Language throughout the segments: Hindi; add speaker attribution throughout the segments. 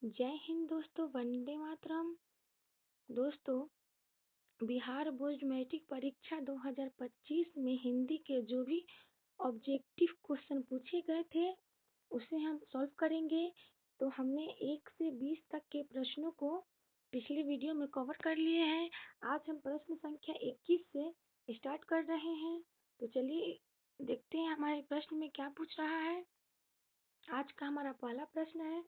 Speaker 1: जय हिंद दोस्तों, वंदे मातरम। दोस्तों, बिहार बोर्ड मैट्रिक परीक्षा 2025 में हिंदी के जो भी ऑब्जेक्टिव क्वेश्चन पूछे गए थे उसे हम सॉल्व करेंगे। तो हमने 1 से 20 तक के प्रश्नों को पिछले वीडियो में कवर कर लिए हैं। आज हम प्रश्न संख्या 21 से स्टार्ट कर रहे हैं। तो चलिए देखते हैं हमारे प्रश्न में क्या पूछ रहा है। आज का हमारा पहला प्रश्न है,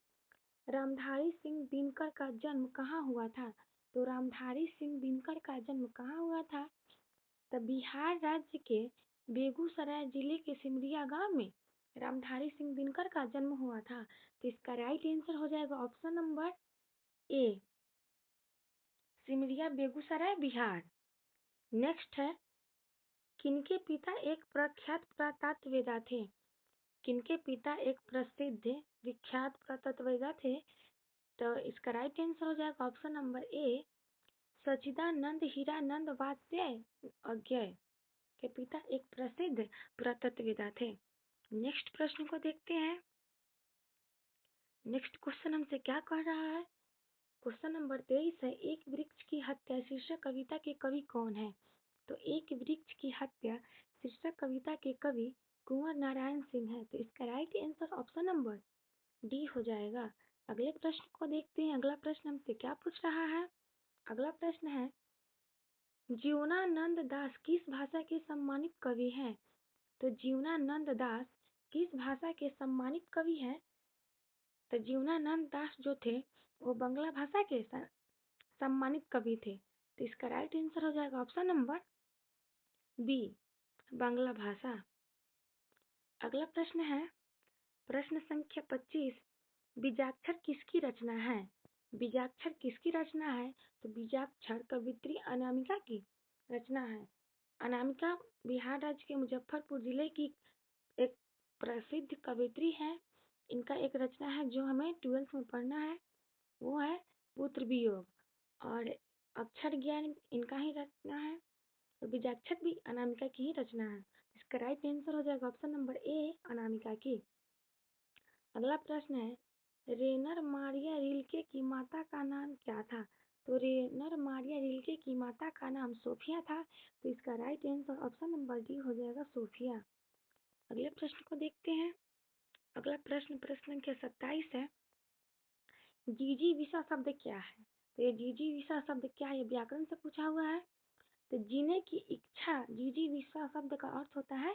Speaker 1: रामधारी सिंह दिनकर का जन्म कहाँ हुआ था। तो रामधारी सिंह दिनकर का जन्म कहाँ हुआ था। तो बिहार राज्य के बेगूसराय जिले के सिमरिया गांव में रामधारी सिंह दिनकर का जन्म हुआ था। तो इसका राइट आंसर हो जाएगा option number A, Simaria Begusarai Bihar. Next है, किनके पिता एक प्रख्यात पुरातत्ववेत्ता थे। किनके पिता एक प्रसिद्ध विख्यात पुरातत्ववेत्ता थे। तो इसका राइट आंसर हो जाएगा ऑप्शन नंबर ए, सच्चिदानंद हीरानंद वात्स्यायन के पिता एक प्रसिद्ध पुरातत्ववेत्ता थे। नेक्स्ट प्रश्न को देखते हैं। नेक्स्ट क्वेश्चन हमसे क्या कह रहा है। क्वेश्चन नंबर 23 है, एक वृक्ष की हत्या शीर्षक कविता के कवि कौन है। तो एक वृक्ष की हत्या शीर्षक कविता के कवि कुंवर नारायण सिंह है। तो इसका right answer option number D हो जाएगा। अगले प्रश्न को देखते हैं। अगला प्रश्न हमसे क्या पूछ रहा है। अगला प्रश्न है, जीवनानंद दास किस भाषा के सम्मानित कवि हैं। तो जीवनानंद दास किस भाषा के सम्मानित कवि हैं। तो जीवनानंद दास जो थे वो बांग्ला भाषा के सम्मानित कवि थे। तो इसका राइट आंसर हो जाएगा ऑप्शन नंबर बी, बांग्ला भाषा। अगला प्रश्न है, प्रश्न संख्या 25, बीजाक्षर किसकी रचना है। बीजाक्षर किसकी रचना है। तो बीजाक्षर कवित्री अनामिका की रचना है। अनामिका बिहार राज्य के मुजफ्फरपुर जिले की एक प्रसिद्ध कवित्री है। इनका एक रचना है जो हमें 12th में पढ़ना है, वो है पुत्र वियोग। और अक्षर ज्ञान इनका ही रचना है। और बीजाक्षर भी अनामिका की ही रचना है। इसका राइट आंसर हो जाएगा ऑप्शन नंबर ए, अनामिका की। अगला प्रश्न है, रेनर मारिया रिल्के की माता का नाम क्या था। तो रेनर मारिया रिल्के की माता का नाम सोफिया था। तो इसका right answer option number D हो जाएगा, सोफिया। अगले प्रश्न को देखते हैं। अगला प्रश्न संख्या 27 है, जिजीविषा शब्द क्या है। तो ये जिजीविषा शब्द क्या है, ये व्याकरण से पूछा हुआ है। तो जीने की इच्छा, जिजीविषा शब्द का अर्थ होता है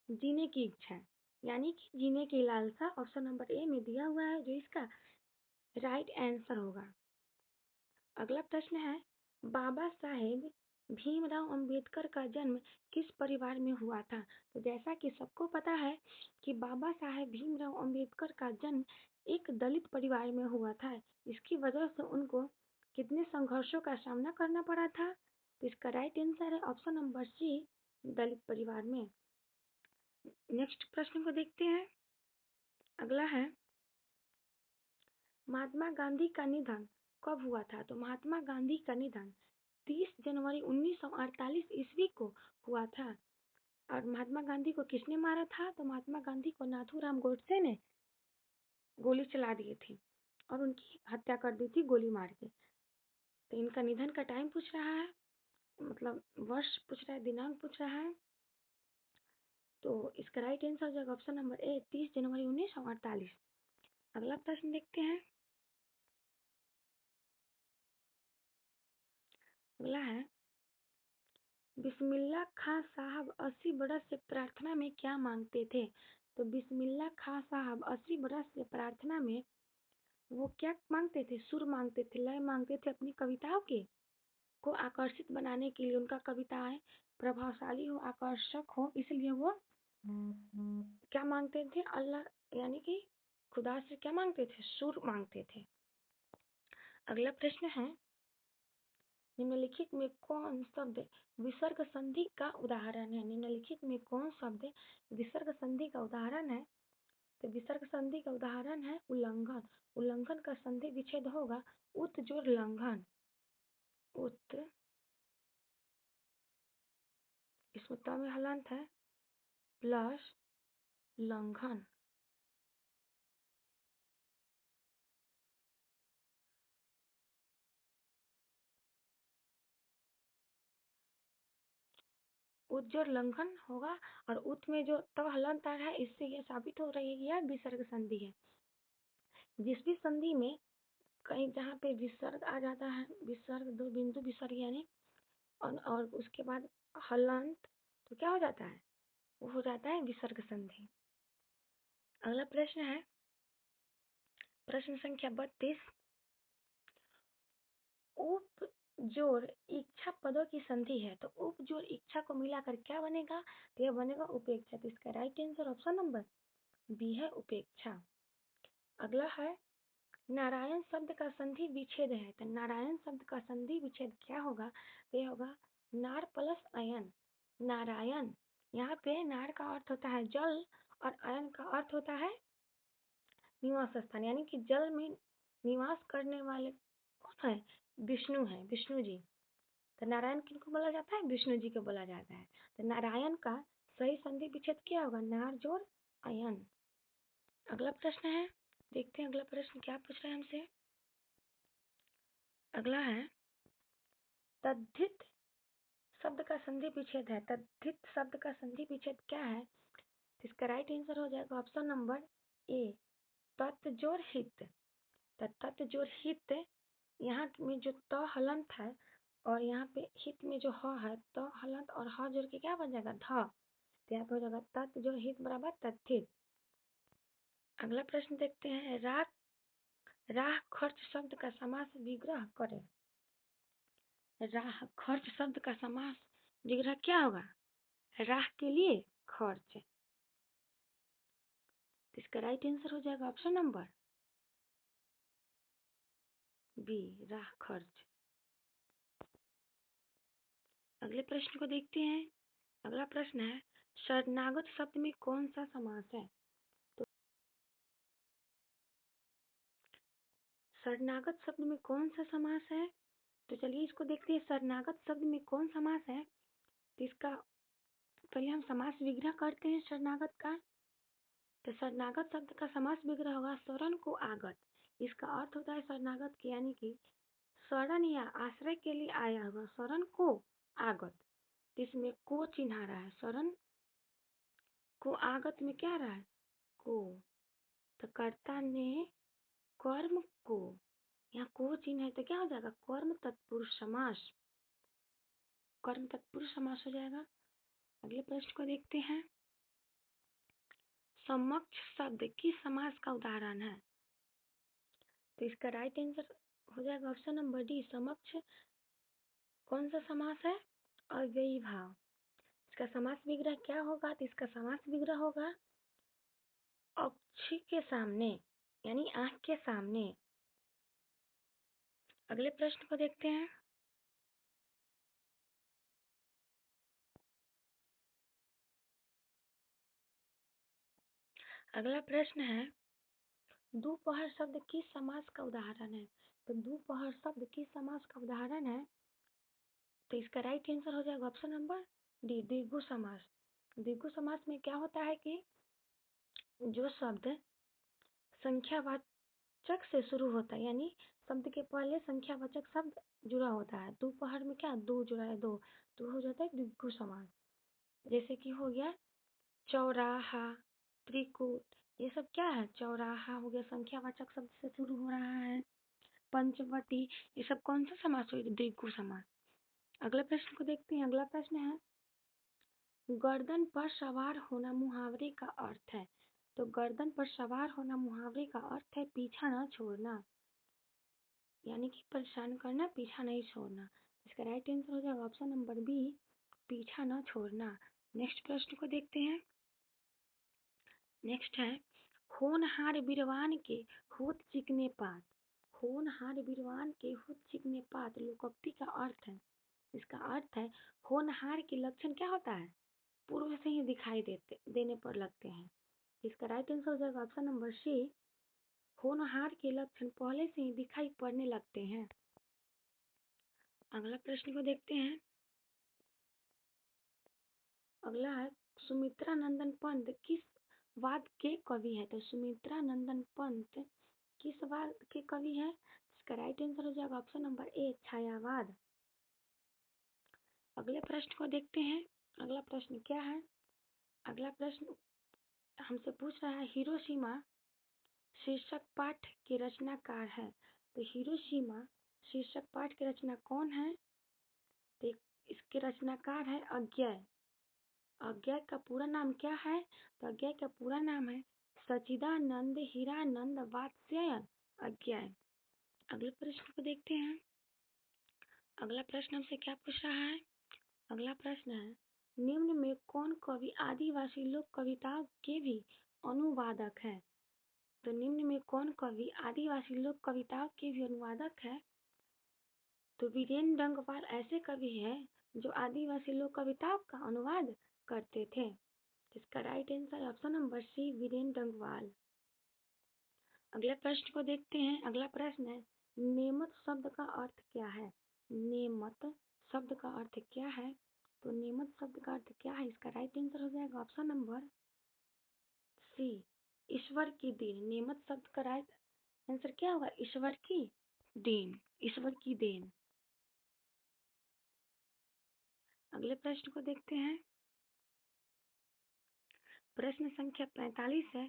Speaker 1: जीने की इच्छा, यानी कि जीने की लालसा। ऑप्शन नंबर ए में दिया हुआ है, जो इसका राइट आंसर होगा। अगला प्रश्न है, बाबा साहेब भीमराव अंबेडकर का जन्म किस परिवार में हुआ था। तो जैसा कि सबको पता है कि बाबा साहेब भीमराव अंबेडकर का जन्म एक दलित परिवार में हुआ था। इसकी वजह से उनको कितने संघर्षों का सामना करना पड़ा था। तो इसका राइट आंसर है ऑप्शन नंबर सी, दलित परिवार में। नेक्स्ट प्रश्न को देखते हैं। अगला है, महात्मा गांधी का निधन कब हुआ था। तो महात्मा गांधी का निधन 30 जनवरी 1948 ईस्वी को हुआ था। और महात्मा गांधी को किसने मारा था। तो महात्मा गांधी को नाथूराम गोडसे ने गोली चला दी थी और उनकी हत्या कर दी थी गोली मार के। तो इनका निधन का टाइम पूछ रहा है, मतलब वर्ष पूछ रहा है, दिनांक पूछ रहा है। तो इसका राइट आंसर हो जाएगा ऑप्शन नंबर ए, 30 जनवरी 1948। अगला प्रश्न देखते हैं। अगला है, बिस्मिल्लाह खां साहब 80 बरस से प्रार्थना में क्या मांगते थे। तो बिस्मिल्लाह खां साहब 80 बरस से प्रार्थना में वो क्या मांगते थे, सुर मांगते थे, लय मांगते थे अपनी कविताओं के को आकर्षित बनाने के लिए। उनका कविताएं प्रभावशाली हो, आकर्षक हो, इसलिए वो क्या मांगते थे, अल्लाह यानी कि खुदा से क्या मांगते थे, सुर मांगते थे। अगला प्रश्न है, निम्नलिखित में कौन शब्द विसर्ग संधि का उदाहरण है। निम्नलिखित में कौन शब्द विसर्ग संधि का उदाहरण है। तो विसर्ग संधि का उदाहरण है उल्लंघन। उल्लंघन का संधि विच्छेद होगा उत जोड़ लंघन। उत, इसमें त में हलंत है, प्लस लंघन। उज्जर लंघन होगा, और उत में जो त हलंत आ रहा है, इससे यह साबित हो रही है कि यह विसर्ग संधि है। जिस भी संधि में कहीं जहाँ पे विसर्ग आ जाता है, विसर्ग दो बिंदु विसर्ग यानी और उसके बाद हलंत, तो क्या हो जाता है, वो हो जाता है विसर्ग संधि। अगला प्रश्न है प्रश्न संख्या 32। उप जोड़ इच्छा पदों की संधि है, तो उप जोड़ इच्छा को मिलाकर क्या बनेगा, तो यह बनेगा उपेक्षा। तो इसका right answer option number B है, उपेक्षा। अगला है नारायण शब्द का संधि विच्छेद है, तो नारायण शब्द का संधि विच्छेद क्या होगा, तो यह होगा नार प्लस अयन। नारायण, यहाँ पे नार का अर्थ होता है जल और अयन का अर्थ होता है निवास स्थान, यानी कि जल में निवास करने वाले कौन है, विष्णु है, विष्णु जी। तो नारायण किनको बोला जाता है, विष्णु जी को बोला जाता है। तो नारायण का सही संधि विच्छेद क्या होगा, नार जोड़ अयन। अगला प्रश्न है, देखते हैं अगला प्रश्न क्या पूछ रहे हैं हमसे। अगला है तद्धित शब्द का संधि विच्छेद है। तद्धित शब्द का संधि विच्छेद क्या है, तो इसका राइट आंसर हो जाएगा ऑप्शन नंबर ए, तत् जोड़ हित। तत् जोड़ हित, यहाँ में जो त हलंत है और यहाँ पे हित में जो ह है, त हलंत और ह जोड़ के क्या बन जाएगा, ध। तो यहाँ पे हो जाएगा तत् जोड़ हित बराबर तद्धित। अगला प्रश्न देखते हैं, राह खर्च शब्द का समास विग्रह करें। राह खर्च शब्द का समास विग्रह क्या होगा, राह के लिए खर्च। इसका राइट आंसर हो जाएगा ऑप्शन नंबर बी, राह खर्च। अगले प्रश्न को देखते हैं। अगला प्रश्न है शरणागत शब्द में कौन सा समास है। तो शरणागत शब्द में कौन सा समास है, तो चलिए इसको देखते हैं। शरणागत शब्द में कौन समास है, तो इसका पहले हम समास विग्रह करते हैं शरणागत का। तो शरणागत शब्द का समास विग्रह होगा शरण को आगत। इसका अर्थ होता है शरणागत के, यानी कि शरण या आश्रय के लिए आया हुआ, शरण को आगत। इसमें को चिन्ह रहा है, शरण को आगत में क्या रहा है, को। तो कर्ता ने कर्म को, यहाँ को चिन्ह है तो क्या हो जाएगा, कर्म तत्पुरुष समास। कर्म तत्पुरुष समास हो जाएगा। अगले प्रश्न को देखते हैं। समक्ष शब्द किस समास का उदाहरण है, तो इसका राइट आंसर हो जाएगा ऑप्शन नंबर डी, समक्ष कौन सा समास है, अव्ययी भाव। इसका समास विग्रह क्या होगा, तो इसका समास विग्रह होगा अक्ष के सामने, यानी आंख के सामने। अगले प्रश्न को देखते हैं। अगला प्रश्न है दोपहर शब्द किस समास का उदाहरण है। तो दोपहर शब्द किस समास का उदाहरण है, तो इसका राइट आंसर हो जाएगा ऑप्शन नंबर डी, द्विगु समास। द्विगु समास में क्या होता है कि जो शब्द संख्यावाचक से शुरू होता है, यानी शब्द के पहले संख्यावाचक शब्द जुड़ा होता है। दोपहर में क्या, दो जुड़ा है, दो, तो हो जाता है द्विगु समास। जैसे कि हो गया चौराहा, त्रिकूट, ये सब क्या है, चौराहा हो गया संख्यावाचक शब्द से शुरू हो रहा है। पंचवटी, ये सब कौन सा समास हो, द्विगु समास। अगले प्रश्न को देखते हैं। अगला प्रश्न है गर्दन पर सवार होना मुहावरे का अर्थ है। तो गर्दन पर सवार होना मुहावरे का अर्थ है पीछा न छोड़ना, यानी कि परेशान करना, पीछा नहीं छोड़ना। इसका राइट आंसर हो जाएगा ऑप्शन नंबर बी, पीछा न छोड़ना। नेक्स्ट प्रश्न को देखते हैं। नेक्स्ट है होनहार बीरवान के होत चिकने पात। होनहार बीरवान के होत चिकने पात लोकोक्ति का अर्थ है। इसका अर्थ है होनहार के लक्षण क्या होता है, पूर्व से ही दिखाई देने पर लगते हैं। इसका राइट आंसर हो जाएगा ऑप्शन नंबर सी, होनहार के लक्षण पहले से ही दिखाई पड़ने लगते हैं। अगला प्रश्न को देखते हैं। अगला है सुमित्रा नंदन पंत किस वाद के कवि है। तो सुमित्रा नंदन पंत किस वाद के कवि है, इसका राइट आंसर हो जाएगा ऑप्शन नंबर ए, छायावाद। अगले प्रश्न को देखते हैं। अगला प्रश्न क्या है? अगला प्रश्न हमसे पूछ रहा है हिरोशिमा शीर्षक पाठ के रचनाकार है। तो हिरोशिमा शीर्षक पाठ के रचना कौन है? तो इसके रचनाकार है अज्ञेय। अज्ञेय का पूरा नाम क्या है? तो अज्ञेय का पूरा नाम है सच्चिदानंद हीरानंद वात्स्यायन अज्ञेय। अगले प्रश्न को देखते हैं। अगला प्रश्न हमसे क्या पूछ रहा है? अगला प्रश्न है निम्न में कौन कवि आदिवासी लोक कविताओं के भी अनुवादक है? तो निम्न में कौन कवि आदिवासी लोक कविताओं के भी अनुवादक है? तो वीरेंद्र डंगवाल ऐसे कवि हैं जो आदिवासी लोक कविताओं का अनुवाद करते थे। इसका right answer option number C Virendra Dangwal. अगले प्रश्न को देखते हैं। अगला प्रश्न है नेमत शब्द का अर्थ क्या है? नेमत शब्द का अर्थ क्या है? तो नेमत शब्द का अर्थ क्या है? इसका राइट आंसर हो जाएगा ऑप्शन नंबर सी ईश्वर की देन। नेमत शब्द का राइट आंसर क्या होगा? ईश्वर की देन, ईश्वर की देन। अगले प्रश्न को देखते हैं। प्रश्न संख्या 45 है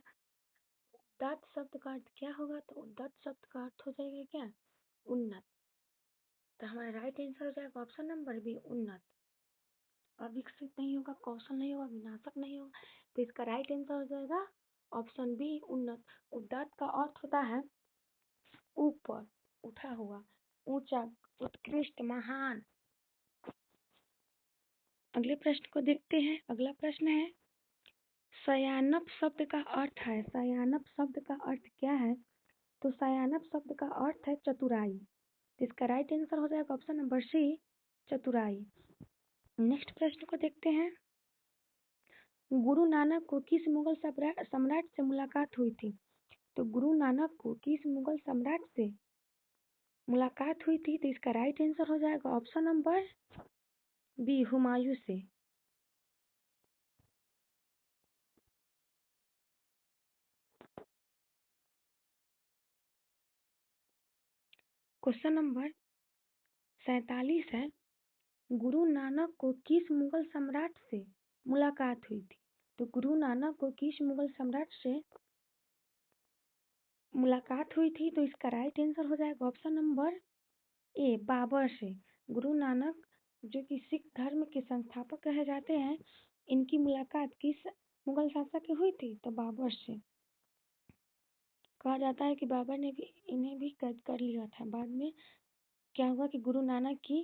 Speaker 1: उदात्त शब्द का अर्थ क्या होगा? तो उदात्त शब्द का अर्थ हो जाएगा क्या? उन्नत। तो हमारा राइट आंसर हो जाएगा ऑप्शन नंबर बी उन्नत। अविकसित नहीं होगा, कौशल नहीं होगा, विनाशक नहीं होगा। तो इसका राइट आंसर हो जाएगा ऑप्शन बी उन्नत। उदात्त का अर्थ होता है ऊपर, उठा हुआ, ऊंचा, उत्कृष्ट, महान। अगले प्रश्न को देखते हैं। अगला प्रश्न है सयानप शब्द का अर्थ है। सयानप शब्द का अर्थ क्या है? तो सयानप शब्द का अर्थ है चतुराई। इसका राइट आंसर हो जाएगा ऑप्शन नंबर सी चतुराई। नेक्स्ट प्रश्न को देखते हैं। गुरु नानक को किस मुगल सम्राट से मुलाकात हुई थी? तो गुरु नानक को किस मुगल सम्राट से मुलाकात हुई थी? तो इसका राइट आंसर हो जाएगा ऑप्शन नंबर बी हुमायूं से। क्वेश्चन नंबर 47 है गुरु नानक को किस मुगल सम्राट से मुलाकात हुई थी? तो गुरु नानक को किस मुगल सम्राट से मुलाकात हुई थी? तो इसका राइट आंसर हो जाएगा ऑप्शन नंबर ए बाबर से। गुरु नानक जो कि सिख धर्म के संस्थापक कहे जाते हैं, इनकी मुलाकात किस मुगल शासक से हुई थी? तो बाबर से। कहा जाता है कि बाबर ने भी इन्हें भी कैद कर लिया था। बाद में क्या हुआ कि गुरु नानक की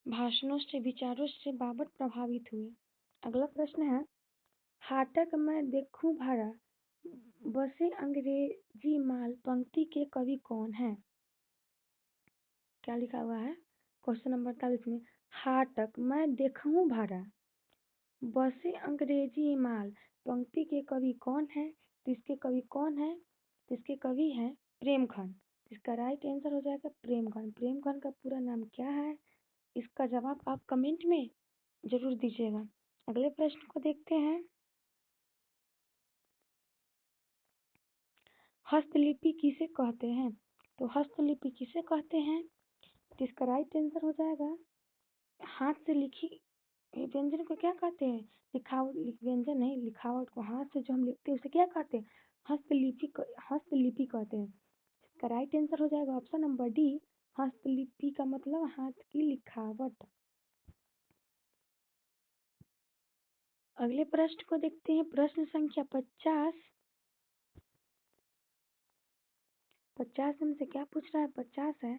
Speaker 1: भाषणों से, विचारों से बाबर प्रभावित हुए। अगला प्रश्न है हाटक मैं देखूं भरा बसे अंग्रेजी माल पंक्ति के कवि कौन है? क्या लिखा हुआ है क्वेश्चन नंबर 48 में? हाटक मैं देखूं भरा बसे अंग्रेजी माल पंक्ति के कवि कौन है? तो इसके कवि कौन है? तो इसके कवि हैं प्रेमखंड। इसका राइट आंसर हो जाएगा प्रेमखंड। प्रेमखंड का पूरा नाम क्या है? इसका जवाब आप कमेंट में जरूर दीजिएगा। अगले प्रश्न को देखते हैं। हस्तलिपि किसे कहते हैं? तो हस्तलिपि किसे कहते हैं? तो इसका राइट आंसर हो जाएगा हाथ से लिखी व्यंजन को क्या कहते हैं? लिखावट। व्यंजन नहीं, लिखावट को हाथ से जो हम लिखते हैं उसे क्या कहते हैं? हस्तलिपि कहते हैं। इसका राइट आंसर हो जाएगा ऑप्शन नंबर डी हस्तलिपि का मतलब हाथ की लिखावट। अगले प्रश्न को देखते हैं। प्रश्न संख्या 50। 50 हमसे क्या पूछ रहा है? 50 है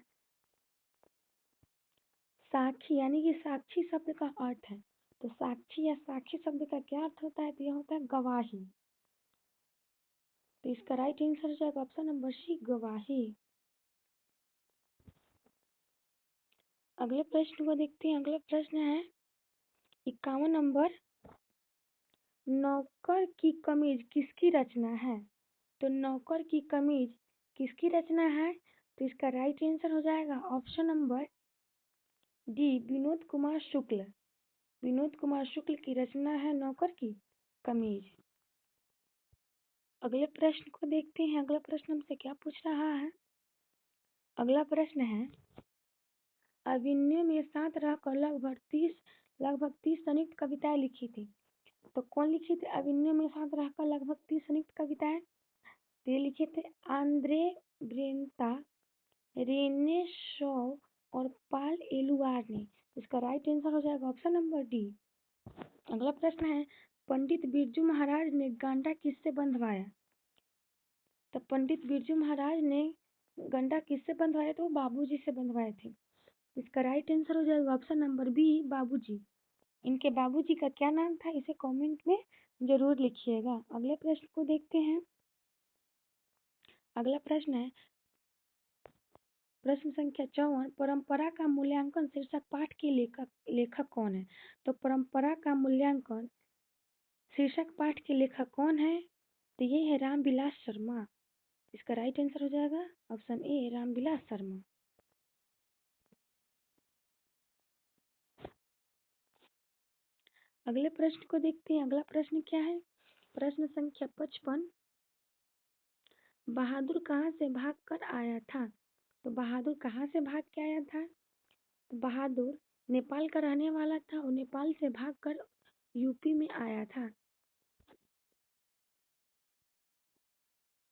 Speaker 1: साक्षी यानी कि साक्षी शब्द का अर्थ है। तो साक्षी या साक्षी शब्द का क्या अर्थ होता है? तो यह होता है गवाही। तो इसका राइट आंसर हो जाएगा ऑप्शन नंबर सी गवाही। अगले प्रश्न को देखते हैं। अगला प्रश्न है 51 नंबर नौकर की कमीज किसकी रचना है? तो नौकर की कमीज किसकी रचना है? तो इसका राइट आंसर हो जाएगा option number D Vinod Kumar Shukla. Vinod Kumar Shukla की रचना है नौकर की कमीज। अगले प्रश्न को देखते हैं। अगला प्रश्न हमसे क्या पूछ रहा है? अगला प्रश्न है अभिनय में साथ रहकर लगभग 30 लगभग 30 संयुक्त कविताएं लिखी थी। तो कौन लिखी थी? अब इनमें में साथ रहकर लगभग 30 संयुक्त कविताएं तो ये लिखे थे आंद्रे ब्रेंता, रेने शॉ और पाल एलुआर ने। इसका राइट आंसर हो जाएगा ऑप्शन नंबर डी। अगला प्रश्न है पंडित बिरजू महाराज ने गांडा किससे बंधवाया? तो पंडित बिरजू महाराज ने गंडा किससे बंधवाया? तो बाबूजी से बंधवाए थे। इसका राइट आंसर हो जाएगा ऑप्शन नंबर बी, बाबूजी। इनके बाबूजी का क्या नाम था इसे कमेंट में जरूर लिखिएगा। अगले प्रश्न को देखते हैं। अगला प्रश्न है प्रश्न संख्या 54, परंपरा का मूल्यांकन शीर्षक पाठ के लेखक कौन है? तो परंपरा का मूल्यांकन शीर्षक पाठ के लेखक कौन है? तो ये है रामविलास शर्मा। इसका राइट आंसर हो जाएगा ऑप्शन ए, रामविलास शर्मा। अगले प्रश्न को देखते हैं। अगला प्रश्न क्या है? प्रश्न संख्या 55, बहादुर कहाँ से भाग कर आया था? तो बहादुर कहाँ से भाग के आया था? तो बहादुर नेपाल का रहने वाला था और नेपाल से भाग कर यूपी में आया था।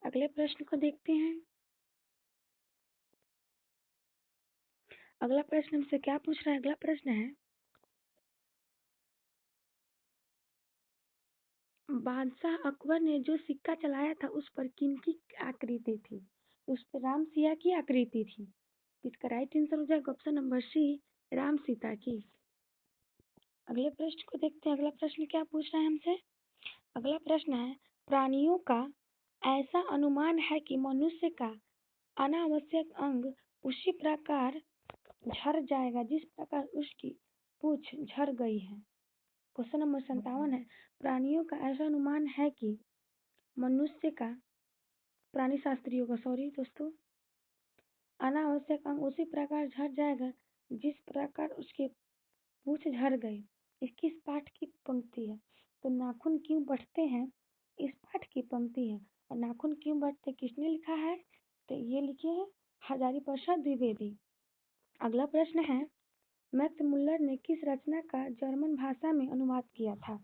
Speaker 1: अगले प्रश्न को देखते हैं। अगला प्रश्न हमसे क्या पूछ रहा है? अगला प्रश्न है बादशाह अकबर ने जो सिक्का चलाया था उस पर किनकी आकृति थी? उस पर राम सिया की आकृति थी। इसका राइट आंसर हो जाएगा option number C, Ram Sita की। अगले प्रश्न को देखते हैं। अगला प्रश्न क्या पूछ रहा है हमसे? अगला प्रश्न है प्राणियों का ऐसा अनुमान है कि मनुष्य का अनावश्यक अंग उसी प्रकार झड़ जाएगा जिस प्रकार उसकी पूंछ झड़ गई है। क्वेश्चन नंबर 57 है प्राणियों का ऐसा अनुमान है कि मनुष्य का, प्राणी शास्त्रियों का सॉरी दोस्तों, अनावश्यक अंग उसी प्रकार झड़ जाएगा जिस प्रकार उसके पूछ झड़ गई। इस किस पाठ की पंक्ति है? तो नाखून क्यों बढ़ते हैं इस पाठ की पंक्ति है। और नाखून क्यों बढ़ते किसने लिखा है? तो ये लिखे हैं हजारी प्रसाद द्विवेदी। अगला प्रश्न है मैक्स मुल्लर ने किस रचना का जर्मन भाषा में अनुवाद किया था?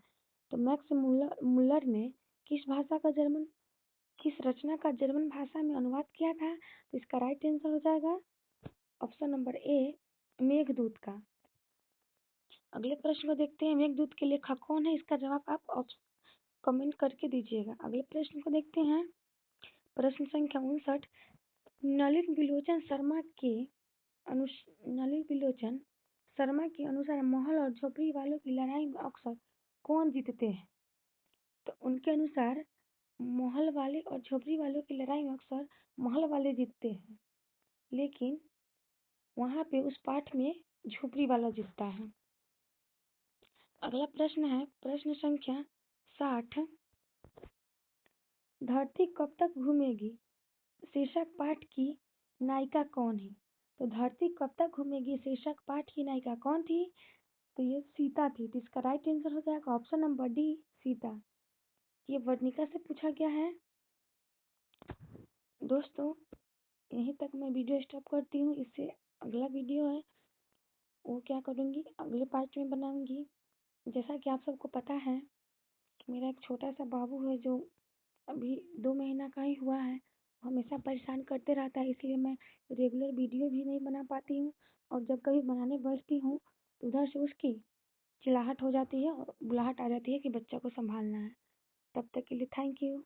Speaker 1: तो मैक्स मुल्लर ने किस रचना का जर्मन भाषा में अनुवाद किया था? तो इसका राइट आंसर हो जाएगा ऑप्शन नंबर ए, मेघदूत का। अगले प्रश्न को देखते हैं मेघदूत के लेखक कौन है? इसका जवाब आप कमेंट करके दीजिएगा। अगले प्रश्न को देखते हैं। प्रश्न संख्या 59, नलिन बिलोचन शर्मा के अनुसार महल और झोपड़ी वालों की लड़ाई में अक्सर कौन जीतते हैं? तो उनके अनुसार महल वाले और झोपड़ी वालों की लड़ाई में अक्सर महल वाले जीतते हैं, लेकिन वहां पे उस पाठ में झोपड़ी वाला जीतता है। अगला प्रश्न है प्रश्न संख्या 60, धरती कब तक घूमेगी शीर्षक पाठ की नायिका कौन है? तो धरती कब तक घूमेगी शीर्षक पाठ की नायिका कौन थी? तो ये सीता थी। तो इसका राइट आंसर हो जाएगा ऑप्शन नंबर डी, सीता। ये वर्णिका से पूछा गया है। दोस्तों यहीं तक मैं वीडियो स्टॉप करती हूँ। इससे अगला वीडियो है वो क्या करूँगी अगले पार्ट में बनाऊंगी। जैसा कि आप सबको पता है कि मेरा एक छोटा सा बाबू है जो अभी 2 महीना का ही हुआ है, हमेशा परेशान करते रहता है, इसलिए मैं रेगुलर वीडियो भी नहीं बना पाती हूँ। और जब कभी बनाने बैठती हूँ तो उधर से उसकी चिल्लाहट हो जाती है और बुलाहट आ जाती है कि बच्चा को संभालना है। तब तक के लिए थैंक यू।